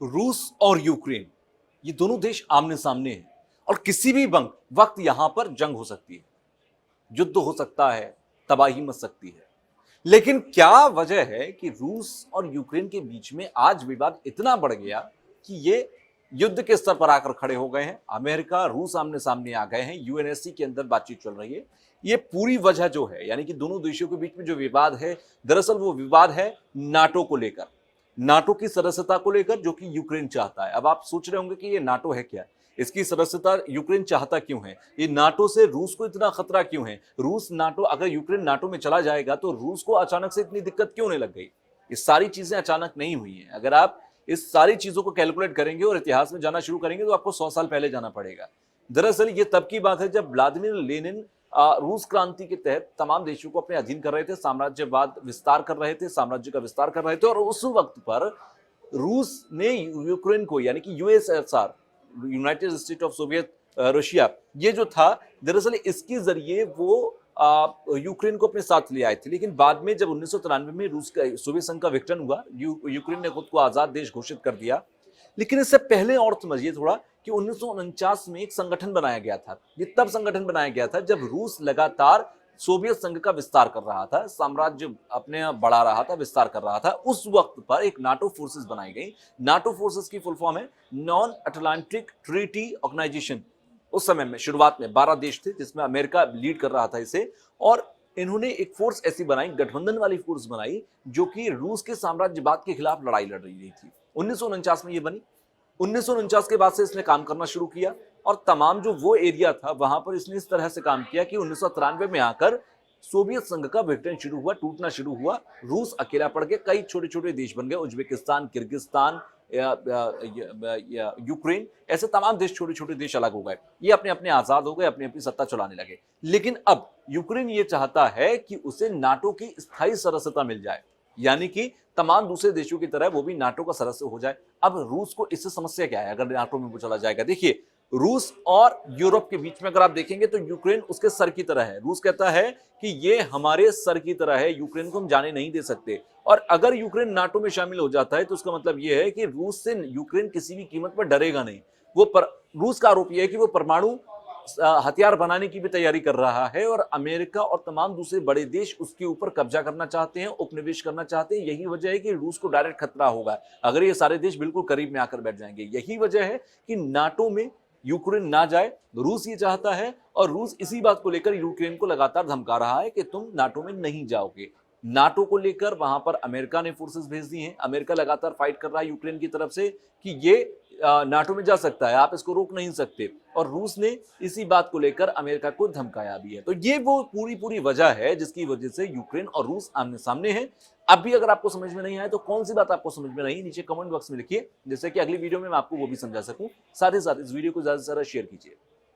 रूस और यूक्रेन, ये दोनों देश आमने सामने हैं और किसी भी वक्त यहां पर जंग हो सकती है, युद्ध हो सकता है, तबाही मच सकती है। लेकिन क्या वजह है कि रूस और यूक्रेन के बीच में आज विवाद इतना बढ़ गया कि ये युद्ध के स्तर पर आकर खड़े हो गए हैं। अमेरिका रूस आमने सामने आ गए हैं, यूएनएससी के अंदर बातचीत चल रही है। ये पूरी वजह जो है, यानी कि दोनों देशों के बीच में जो विवाद है, दरअसल वो विवाद है नाटो को लेकर, नाटो की सदस्यता को लेकर, जो कि यूक्रेन चाहता है। अब आप सोच रहे होंगे कि ये नाटो है क्या, इसकी सदस्यता यूक्रेन चाहता क्यों है, ये नाटो से रूस को इतना खतरा क्यों है, रूस नाटो, अगर यूक्रेन नाटो में चला जाएगा तो रूस को अचानक से इतनी दिक्कत क्यों होने लग गई। ये सारी चीजें अचानक नहीं हुई हैं। अगर आप इस सारी चीजों को कैलकुलेट करेंगे और इतिहास में जाना शुरू करेंगे तो आपको 100 साल पहले जाना पड़ेगा। दरअसल ये तब की बात है जब व्लादिमीर लेनिन रूस क्रांति के तहत तमाम देशों को अपने अधीन कर रहे थे, साम्राज्यवाद विस्तार कर रहे थे, साम्राज्य का विस्तार कर रहे थे, और उस वक्त पर रूस ने यूक्रेन को, यानी कि USSR, United state of Soviet Russia, ये जो था दरअसल इसके जरिए वो यूक्रेन को अपने साथ ले आए थे। लेकिन बाद में जब 1993 में रूस का सोवियत संघ का विघटन हुआ, यूक्रेन ने खुद को आजाद देश घोषित कर दिया। लेकिन इससे पहले और समझिए थोड़ा कि 1949 में एक संगठन बनाया गया था। ये तब संगठन बनाया गया था जब रूस लगातार सोवियत संघ का विस्तार कर रहा था, साम्राज्य अपने बढ़ा रहा था, विस्तार कर रहा था। उस वक्त पर एक नाटो फोर्सेस बनाई गई। नाटो फोर्सेस की फुल फॉर्म है नॉन अटलांटिक ट्रीटी ऑर्गेनाइजेशन। उस समय में शुरुआत में 12 देश थे, जिसमें अमेरिका लीड कर रहा था इसे, और इन्होंने एक फोर्स ऐसी बनाई, गठबंधन वाली फोर्स बनाई, जो कि रूस के साम्राज्यवाद के खिलाफ लड़ाई लड़ रही थी। 1949 में ये बनी। 1949 के बाद से इसने काम करना शुरू किया और तमाम जो वो एरिया था वहां पर इसने इस तरह से काम किया कि 1993 में आकर सोवियत संघ का विघटन शुरू हुआ, टूटना शुरू हुआ। रूस अकेला पड़ गया, कई छोटे छोटे देश बन गए, उज्बेकिस्तान, किर्गिस्तान, यूक्रेन, ऐसे तमाम देश, छोटे छोटे देश अलग हो गए। ये अपने अपने आजाद हो गए, अपनी अपनी सत्ता चलाने लगे। लेकिन अब यूक्रेन ये चाहता है कि उसे नाटो की स्थायी सदस्यता मिल जाए, यानी कि तमाम दूसरे देशों की तरह वो भी नाटो का सदस्य हो जाए। अब रूस को इससे समस्या क्या है अगर नाटो में वो चला जाएगा? देखिए, रूस और यूरोप के बीच में अगर आप देखेंगे तो यूक्रेन उसके सर की तरह है। रूस कहता है कि ये हमारे सर की तरह है, यूक्रेन को हम जाने नहीं दे सकते। और अगर यूक्रेन नाटो में शामिल हो जाता है तो उसका मतलब यह है कि रूस से यूक्रेन किसी भी कीमत पर डरेगा नहीं। रूस का आरोप यह है कि वो परमाणु हथियार बनाने की भी तैयारी कर रहा है, और अमेरिका और तमाम दूसरे बड़े देश उसके ऊपर कब्जा करना चाहते हैं, उपनिवेश करना चाहते हैं। यही वजह है कि रूस को डायरेक्ट खतरा होगा अगर ये सारे देश बिल्कुल करीब में आकर बैठ जाएंगे। यही वजह है कि नाटो में यूक्रेन ना जाए, रूस ये चाहता है, और रूस इसी बात को लेकर यूक्रेन को लगातार धमका रहा है कि तुम नाटो में नहीं जाओगे। नाटो को लेकर वहां पर अमेरिका ने फोर्सेस भेज दी हैं। अमेरिका लगातार फाइट कर रहा है यूक्रेन की तरफ से कि ये नाटो में जा सकता है, आप इसको रोक नहीं सकते, और रूस ने इसी बात को लेकर अमेरिका को धमकाया भी है। तो ये वो पूरी वजह है जिसकी वजह से यूक्रेन और रूस आमने सामने हैं। अब भी अगर आपको समझ में नहीं आए तो कौन सी बात आपको समझ में नहीं, नीचे कमेंट बॉक्स में लिखिए, जिससे कि अगली वीडियो में मैं आपको वो भी समझा सकूं। साथ ही साथ इस वीडियो को ज्यादा से ज्यादा शेयर कीजिए।